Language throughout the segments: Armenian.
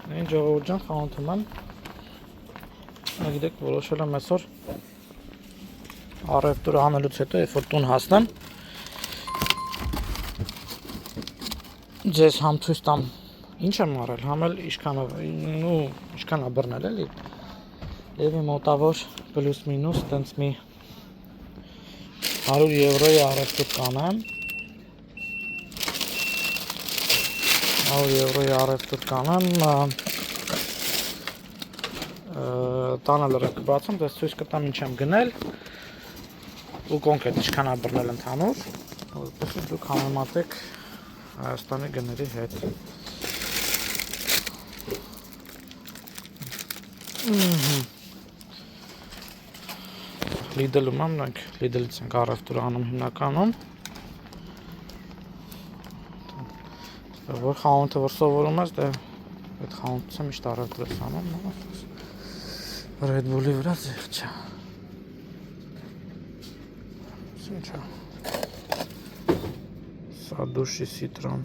Ինչ ժողովուրդ ջան, խանութում եմ։ Գիտեք, որոշել եմ այսօր առևտուր անելուց հետո, երբ որ տուն հասնեմ, ձեզ համ ցույց տամ ինչ եմ արել, համ էլ ինչքան է բռնել էլի։ Եվ մոտավոր պլյուս մինուս տենց մի 100 եվրոյի առևտուր կանեմ։ 100 եվրոյի առևտուր կանեմ, տանը լրիվ կբացեմ, դες ցույց կտամ ինչ եմ գնել ու կոնկրետ ինչքան է բռնել ընդհանուր, որպեսզի դուք համեմատեք Հայաստանի գների հետ։ Lidl-ում եմ, մենք Lidl-ից ենք առևտուր անում հիմնականում։ Որ խանութը որ սովորում ես, դե այդ խանութից եմ միշտ առևտուր ես անում, Red Bull-ի վրա զեղ չա։ Ինչ է։ Սա դուշի սիտրոն։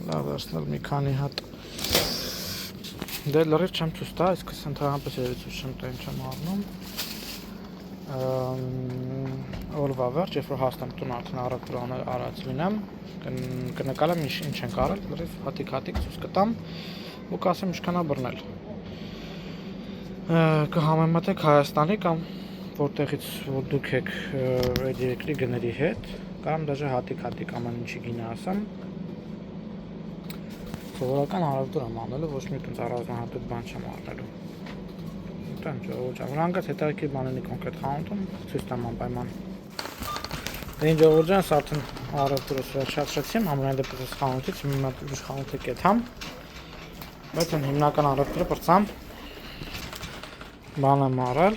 Լավ դարձնել մի քանի հատ։ Դե լրիվ չեմ ցույց տա, իսկ ընդհանրապես երևի չեմ տա ինչ եմ առնում։ Օրվա վերջ, երբ որ հասնեմ տուն արդեն առևտուր արած լինեմ, կնկարեմ ինչ ենք արել, լրիվ հատիկ ցույց կտամ ու կասեմ ինչքան է բռնել։ Կհամեմատեք Հայաստանի կամ որտեղից որ դուք եք այդ երկրի գների հետ, կամ դաժե հատիկ ամեն ինչի գինը ասեմ։ Սովորական առևտուր եմ անելու, ոչ մի տենց առանձնահատուկ բան չեմ առնելու։ Այդտեղ ժողովուրդ ջան, հանգած հետաքրքիր բան ունի կոնկրետ խանութում, ցույց տամ անպայման։ Դե ինչ ժողովուրդ ջան, արդեն առևտուրը վերջացրեցին, ամենայն դեպս այս խանութից մի հատ ուրիշ խանութ է կեթամ։ Բայց հիմնական առևտուրը պրծամ բան եմ առել,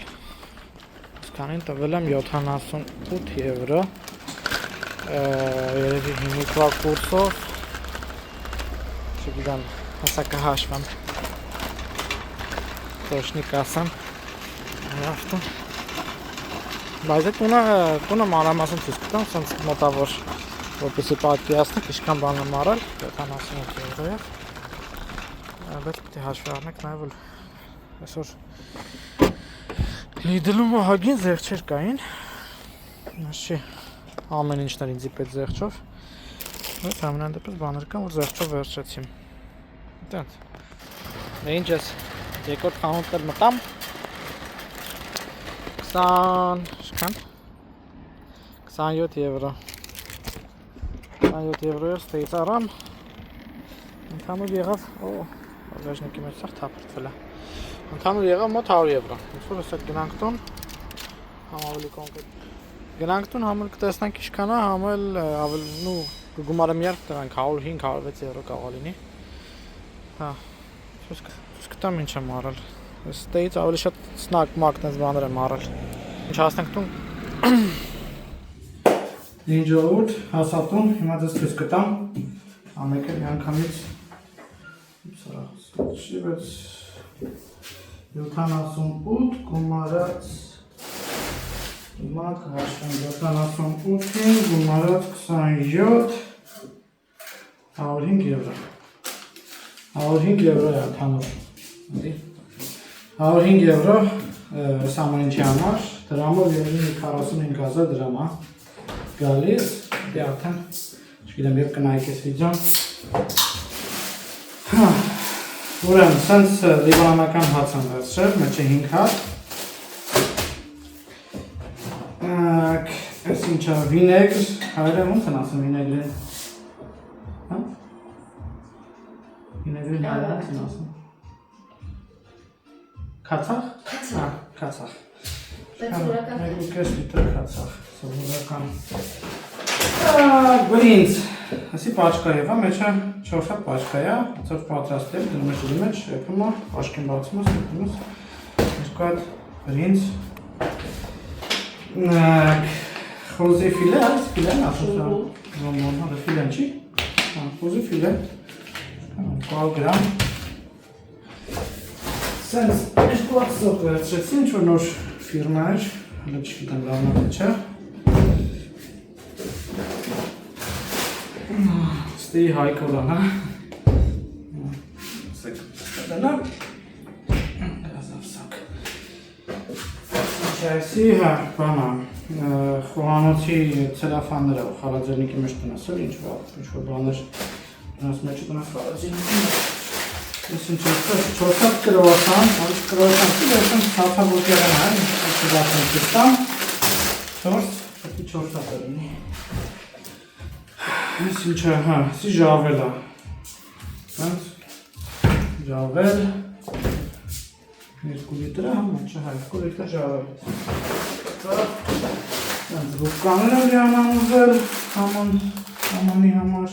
սկանին տվել եմ 78 եվրո, երևի հիմիկվա կուրսով, չգիտեմ, հեսա կհաշվեմ, տոշնիկ ասեմ, բայց այդ տունը մանրամասն ցույց կտամ, սենց մոտավոր, որպեսզի պատկերացնեք ինչքան բան եմ առել, 78 եվրոյով, բայց պետք է հաշվի առնեք նաև որ այսօր Lidl-ում ահագին զեղչեր կային, չի ամեն ինչներ ինձի պես զեղչով, բայց ամենայն դեպս բաներ կան, որ զեղչով վերջեցիմ։ Դենց, ինչ ես երկրորդ խանութներ մտամ, 27 եվրո, 27 եվրոյով ստեից առամ, ընդհանուր եղավ, վեժնիկի մեջ սաղ թապրտվել է, ընդհանուր եղավ մոտ 100 եվրո, ինչ որ հսակ գնանք տուն, համ ավելի կոնկրետ, գնանք տուն, համ էլ կտեսնանք ինչքան է, համ էլ գումարը միարկ տրանք 105-106 եվրո կաղա լինի, ցույց կտամ ինչ եմ առել, ստեից ավելի շատ սնակ մակնես բաներ եմ առել, ինչ հասնենք տուն, ինչ ժողովուրդ, հասա տուն, հիմա ձեզ ցույց կտամ, ամեկը մի անգամից, 78 գումարած հիմա կհաշվեմ 78-ին գումարած 27 105 եվրո 105 եվրո է ընդհանուր 105 եվրո ամեն ինչի համար դրամով երևի 45,000 դրամ է գալիս դե արդեն չգիտեմ երբ կնայեք այս վիդեոն Ուրեմն, սենց լիբանանական հաց եմ վերցրել, մեջը 5 հատ Այս ինչա վինեգր, հայրը ոնց են ասում վինեգրին Վինեգրին հայրը ոնց են ասում Կացախ? Կացախ Մեկ ու կես լիտր կացախ, սովորական Բրինձ Ասի պաչկա եվա, մեջը 4 հատ պաչկա է, ծով պատրաստել, դնում ես ուզի մեջ, եպում է, պաշկին բացում ես, եպում ես, երկու հատ բրինձ, խոզի ֆիլե, այս ֆիլեն ասում է, ֆիլեն չի, խոզի ֆիլե, 200 գրամ, սենց երկու հատ սոտ վերցրեցի, ինչ-որ նոր ֆիրմա էր, հլը չգիտեմ լավնա թե չէ, Ստեի հայկորան, հա, Ալենա։ Գազավսակ։ Ինչայսի, հա, բանա, խոհանոցի ցելոֆանները խարաձելնիկի մեջ տնասել, ինչ-որ բաներ նրանց մեջ տնաս խարաձելնիկի մեջ։ Ես ինչպես 4 հատ կրոասան, կրոասանքի վերջում սաթավորկեղեն այլ, սաթավորկեղեն կստամ, 4 հատ լինի։ Ես ինչա, հա, սի ժավել է, ժավել, 2 լիտր է համա, չէ, 2 լիտր ժավել։ Ռուբկաներ եմ լիանան ուզել, համանի համար,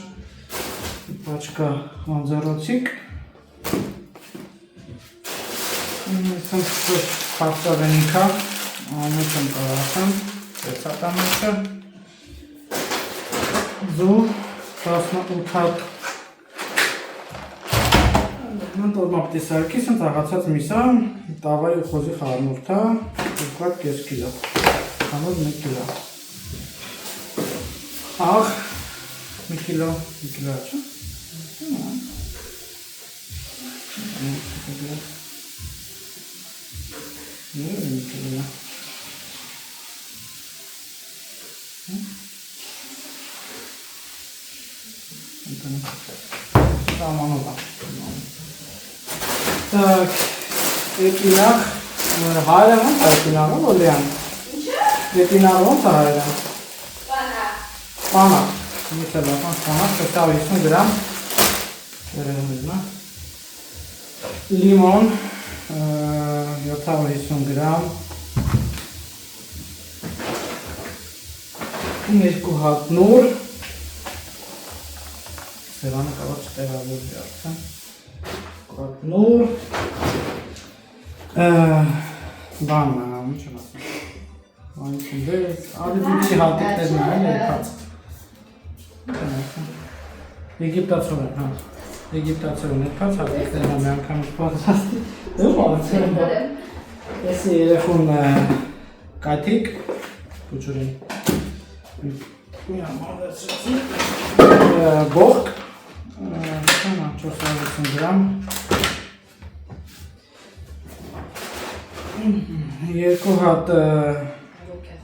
պաչկա անձարոցիկ, Ես եմ խաղցավենիքա, ամուց եմ կարասեմ, տեսատամեջը, զու, 18 հատ, նորմապտի սարկիս եմ ծաղացած միսա, տավայի ու խոզի խարնուրթա, 2,5 կիլո, հանոր 1 կիլո, աղ, 1 կիլո աչը, Так, եկինախ, հայրը ոնց է եկինախը, ոլյան? Եկինախը ոնց է հայրը? Պանակ, միսը լապան պանակ, 750 գրամ, լիմոն, 750 գրամ, 2 հատ նուր, սևանը կավաց տեղավորվի արդեն, 2 հատ նուր, բանը, ինչ եմ ասում, բանություն վերս, ադիբուկի հատիկներն այլ երբած, Եգիպտացոր են, հա, Եգիպտացոր են երբած հատիկներն ամի անգամ պատրաստի, ես երեխուն կայթիկ, կուչուրին, բողկ, 450 գրամ, 2 հատ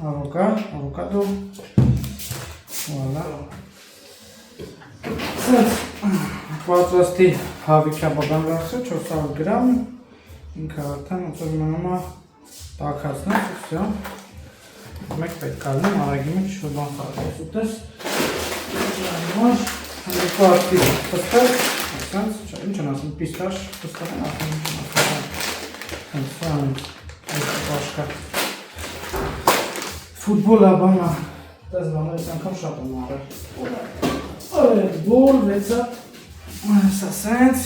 ավոկադո, պատրաստի հավիքյա բադանգարսը 400 գրամ, ինքը արդեն ոցոր մնում է տակացնեմ, վսյո, մեկ պետք կալնեմ, արագի մեջ շոբան խարպես ուտես, երկու արտի պստակ, ինչ են ասում, պիստաշ, պստակ են ասում, ինչ են ասում, պաշկա, ֆուտբոլ աբանա, դες բաներ ես անգամ շատ եմ արել, Red Bull, վեցատ, սա սենց,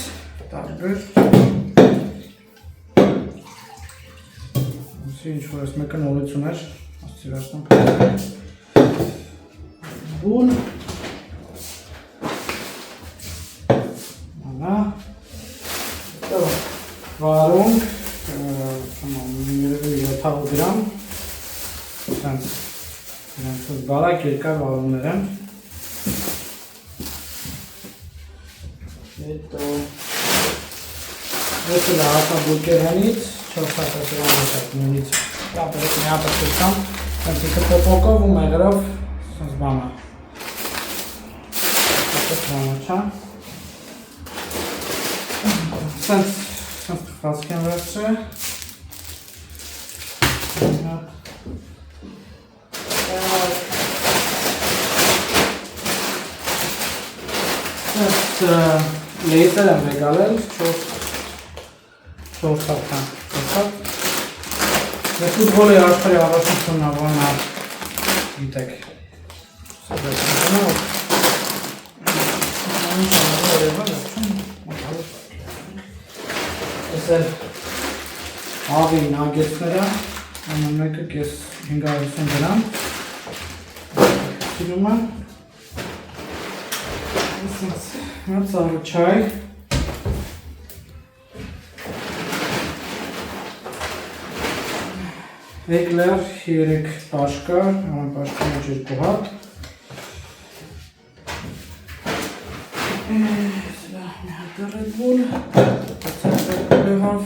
տարբեր, ինչ-որ ես մեկը նորություն էր, ասցիրաշտան պետակ, Bull, անա, վարունգ, 700 գրամ, սենց բարակ երկար վարունգներ են, հետո Եսը լա հատաբուկերանից, 4 հատասերան հատակնունից, կապերեք մի հատակեցամ, սենց ինքը պոպոկով ու մեղրով, սենց բանա, հատակ բանա չա, սենց տխվածք են վերցրե, լեյսեր եմ վեգալել, 4 հատքան, Ես ֆուտբոլի աշխարհի առաջնությունն ավանա գիտեք, Ես էլ աղի նագեցները, ամեն մեկը կես 550 գրամ, սիրում եմ, Մատ ծառը չայ, Էկլեր 3 պաշկա, ամեն պաշկա մեջ 2 հատ, դա մի հատ Red Bull, եղավ։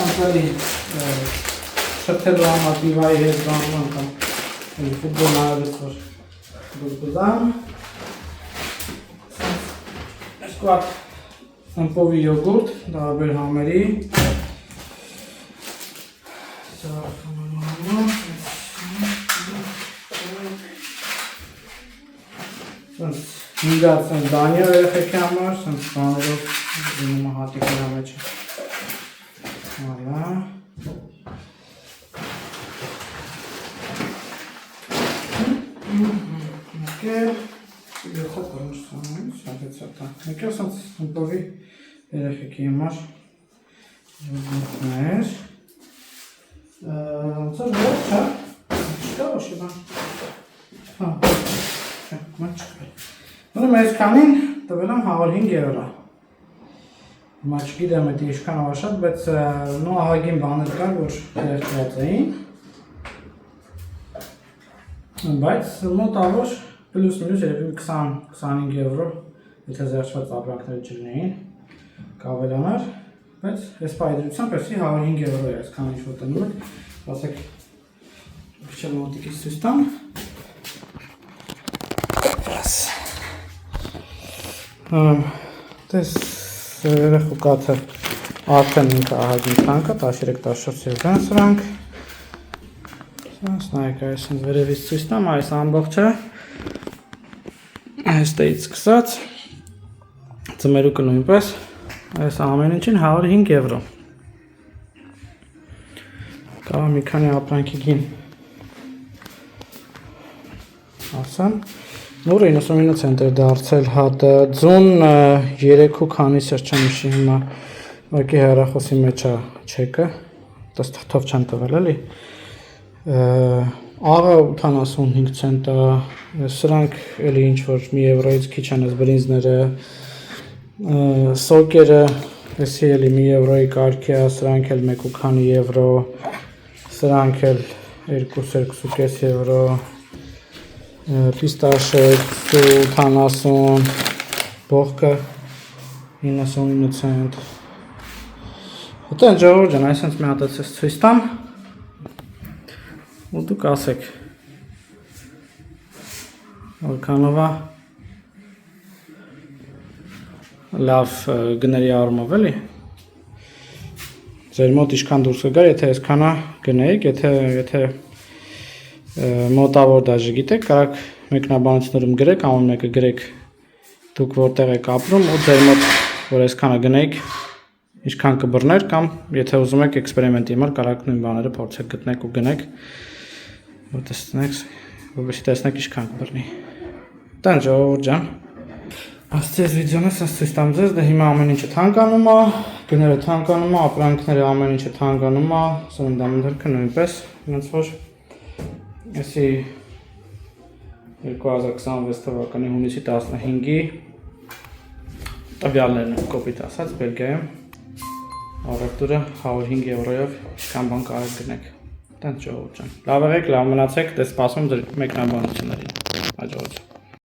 Անցալի շրթելու համար պիվայի հետ բանում կամ ֆուտբոլ նայելուց որ բուզբուզան։ Երկու հատ սմպովի յոգուրտ, տարբեր համերի։ Հինգած դանյեր երեխեքի համար, սենց բաներով դնում է հատիկնրա մեջ։ Հալա։ Եկել սենց սմպովի երեխեքի համար յոգուրտներ։ Ծր ոչ չա, չկա ոչի բան։ Հա, մատ չկա։ Որը մեզ կանին տվել եմ 105 եվրա։ Հիմա չգիտեմ էդի իշքան ավաշատ, բայց նո ահագին բաներ կար, որ երեխված էին։ Բայց մոտավոր պլյուս մինուս երևի 20-25 եվրո, եթե զերծված ապրանքները չլինեին, կավելանար, բայց ես պայդրությամբ էսի 105 եվրո է այսքան ինչ-որ տնում եք, ասեք քիչ մոտիկից ցույց տամ։ Դες երեխու կաթը արդեն ինքը ահագին թանկ է, 13-14 եվրո են սրանք։ Նայեք այս վերևից ցույց տամ, այս ամբողջը այստեղից սկսած ձմերուկը նույնպես այս ամեն ինչին 105 եվրո։ Կարող մի քանի ապրանքի գին ասեմ, նորը 99 ցենտ էր դարձել հատը, ձուն 3 ու քանիս էր չեմ հիշի հիմա, ուղղակի հեռախոսի մեջ է չեկը, դες թղթով չեն տվել էլի։ Աղը 85 ցենտ է, սրանք էլի ինչ-որ մի եվրոից քիչ են ես բրինզները, սոկերը, եսի էլի մի եվրոյի կարգի է, սրանք էլ 1 ու քանի եվրո, սրանք էլ 2-2.5 եվրո, պիստաշը 80, բողկը 99 ցենտ։ Հտեն ժողովուրդ ջան, այսինքն մի հատ ես ցույց տամ, ու դուք ասեք, որքանով է լավ գների առումով էլի, ձեր մոտ իշքան դուրս կգար, եթե այսքանա գնեիք, եթե մոտավոր դաժե գիտեք, կարաք մեկնաբանություններում գրեք, ամեն մեկը գրեք դուք որտեղ եք ապրում ու ձեր մոտ որ այսքանը գնեիք, ինչքան կբռներ կամ եթե ուզում եք էքսպերիմենտի համար կարաք նույն բաները փորձեք գտնեք ու գնեք, որպեսզի տեսնեք ինչքան կբռնի։ Տան ժողովուրդ ջան, ասես վիդեոն ես ցույց տամ ձեզ, դե հիմա ամեն ինչը թանկանում է, գները թանկանում է, ապրանքները ամեն ինչը թանկանում է, սննդամթերքը նույնպես, ոնց որ էսի 2026 թվականի հունիսի 15-ի տվյալներն են կոպիտ ասած Բելգիայում առևտուրը 105 եվրոյով ինչքան բան կարող գնեք։ Տենց ժողովուրդ ջան։ Լավ եղեք, լավ մնացեք, դե սպասում ձեր մեկնաբանություններին։ Հաջողություն։